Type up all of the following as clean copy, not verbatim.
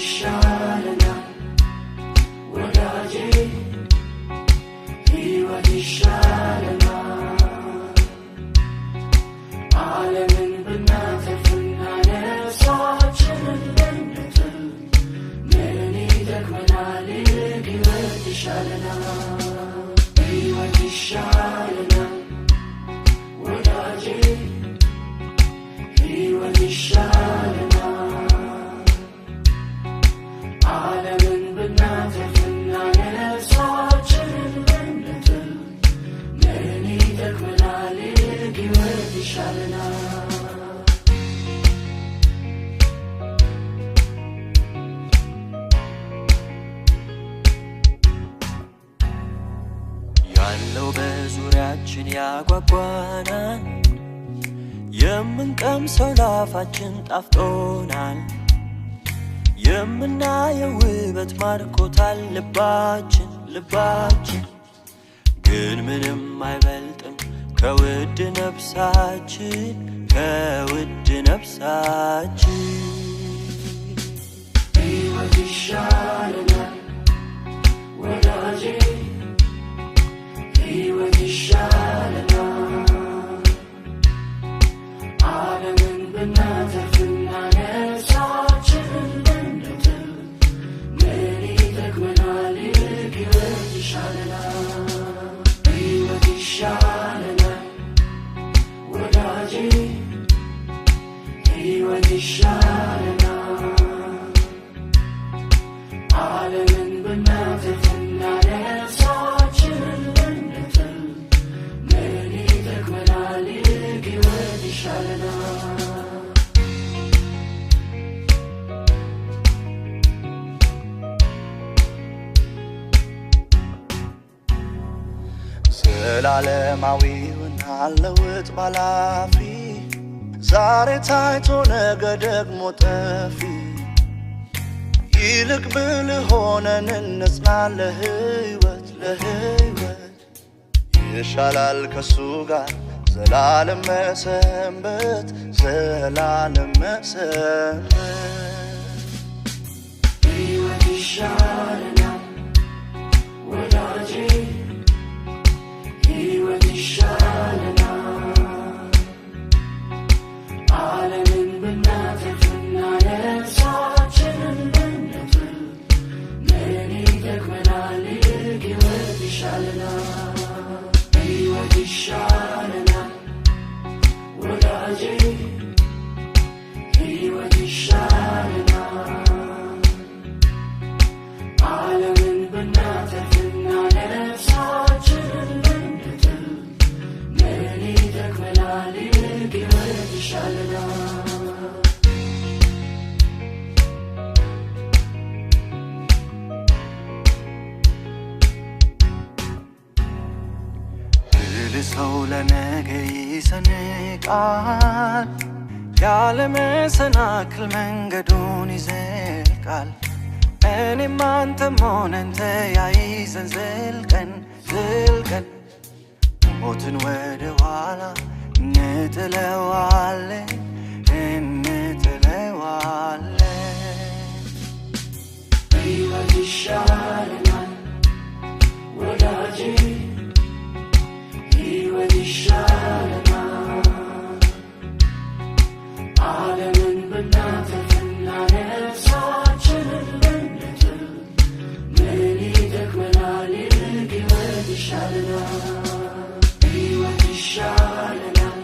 ይሻለናል ወዳጄ ሕይወት ይሻለናል ዓለምን ብናተርፍና ነፍሳችንን ብንጥል ምን ይጠቅመናል ሕይወት ይሻለናል ሕይወት ይሻለናል ወዳጄ ሕይወት ይሻለናል ዓለምን ብናተርፍና ነፍሳችንን ብንጥል ምን ይጠቅመናል ሕይወት ይሻለናል ያለው በዙሪያችን ያጓጓናል የምንቀምሰው ላፋችን ጣፍጦናል የምናየው ውበት ማርኮታል ልባችን ግን ምንም አይበልጥም ከውድ ነፍሳችን ሕይወት ይሻለናል ወዳጄ ሕይወት ይሻለናል ዓለምን ብናተርፍና ነፍሳችንን ብንጥል ምን ይጠቅመናል ሕይወት ይሻለናል ሕይወት ይሻለናል ወዳጄ ሕይወት ይሻለናል ዓለምን ብናተርፍና ነፍሳችንን ብንጥል ምን ይጠቅመናል ሕይወት ይሻለናል ዘላለማዊውን አለውጥ ባላፊ ዛሬ ታይቶ ነገ ደግሞ ጠፊ ይልቅ ብልህ ሆነን እንጽና ለሕይወት ይሻላል ከሱ ጋር ዘላለም መሰንበት ሕይወት ይሻለናል ወዳጄ ሕይወት ይሻለናል ዓለምን ብናተርፍና ነፍሳችንን ብንጥል ምን ይጠቅመናል ሕይወት ይሻለናል ሕይወት ይሻለናል ወዳጄ ሕይወት ይሻለናል ዓለምን ብናተርፍና ነፍሳችንን ብንጥል ምን ይጠቅመናል ሕይወት ይሻለናል ሰው ለነገ ይሰንቃል ያለ መሰናክል መንገዱን ይዘልቃል እኔም አንተም ሆነን ተያይዘን ዘልቀን ሞትን ወደ ኋላ እንጥለዋለን ሕይወት ይሻለናል ወዳጄ ሕይወት ይሻለናል ዓለምን ብናተርፍና ነፍሳችንን ብንጥል ምን ይጠቅመናል ሕይወት ይሻለናል ሕይወት ይሻለናል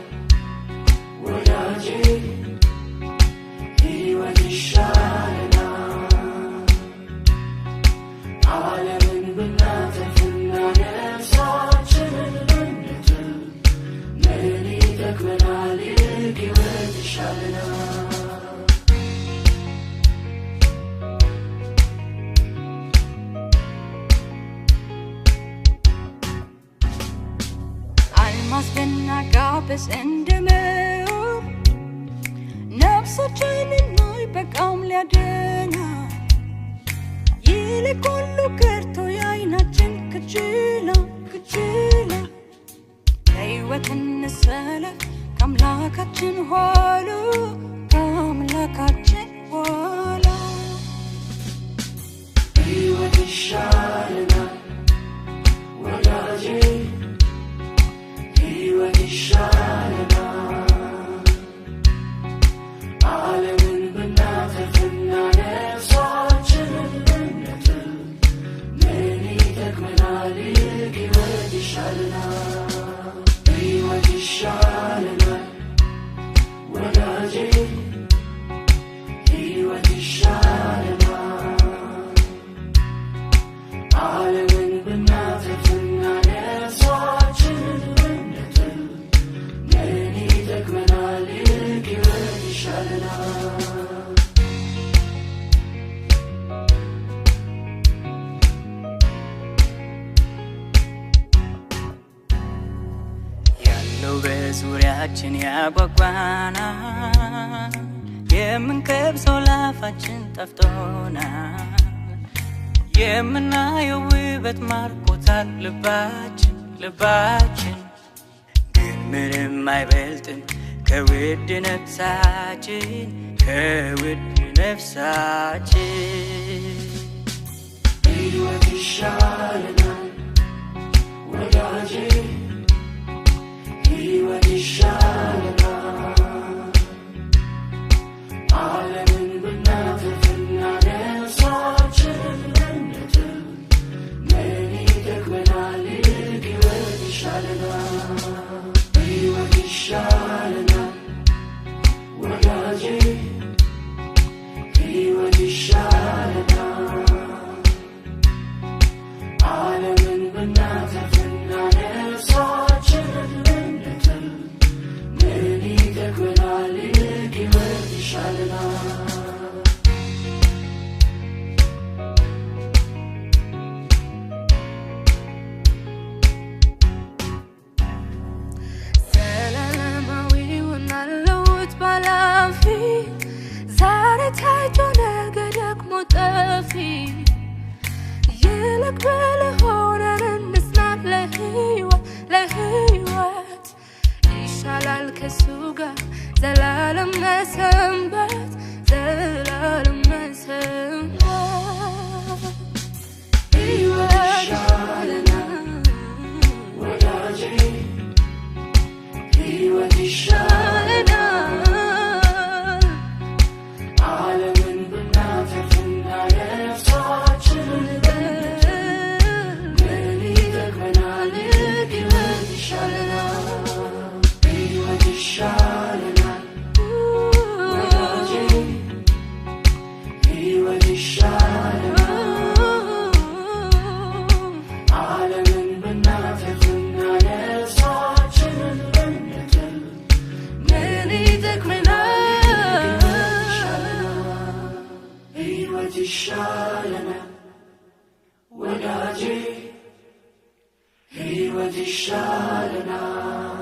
ወዳጄ ሕይወት ይሻለናል ዓለምን ብናተርፍና ነፍሳችንን ብንጥል ምን ይጠቅመናል ሕይወት ይሻለናል ማስደናጋበስ እንደመው ነፍሳችንን ማይበቃም ሊያድና ይልቅ ሁሉ ከርቶ የዓይናችን ክችላ ሕይወት እንሰለፍ ከአምላካችን ኋላ ይሻለናል ዓለምን ብናተርፍና ነፍሳችንን ብንጥል ምን ይጠቅመናል ይልቅ ሕይወት ይሻለናል በዙሪያችን ያጓጓናል የምንቀምሰው ላፋችን ጠፍቶናል የምናየው ውበት ማርኮታል ልባችን ግን ምንም አይበልጥም ከውድ ነፍሳችን ሕይወት ይሻለናል ወዳጄ ሕይወት ይሻለናል ዓለምን ብናተርፍና ነፍሳችንን ብንጥል ምን ይጠቅመናል ይልቅ ሕይወት ይሻለናል ሕይወት ይሻለናል ወዳጄ ሕይወት ይሻለናል ዓለምን ብናተርፍና ነፍሳችንን ዘላለማዊውን አለውት ባላፊ ዛሬ ታይቶ ነገ ደግሞ ጠፊ ይልቅ ብልህ ሆነን እንጽና ለሕይወት ይሻላል ከሱ ጋር ዘላለም መሰንበት ሕይወት ይሻለናል ወዳጄ ሕይወት ይሻለናል ዓለምን ብናተርፍና ነፍሳችንን ብንጥል ምን ይጠቅመናል ይልቅ ሕይወት ይሻለናል ሕይወት ይሻለናል ወዳጄ ሕይወት ይሻለናል ዓለምን ብናተርፍና ነፍሳችንን ብንጥል ምን ይጠቅመናል ሕይወት ይሻለናል ወዳጄ ሕይወት ይሻለናል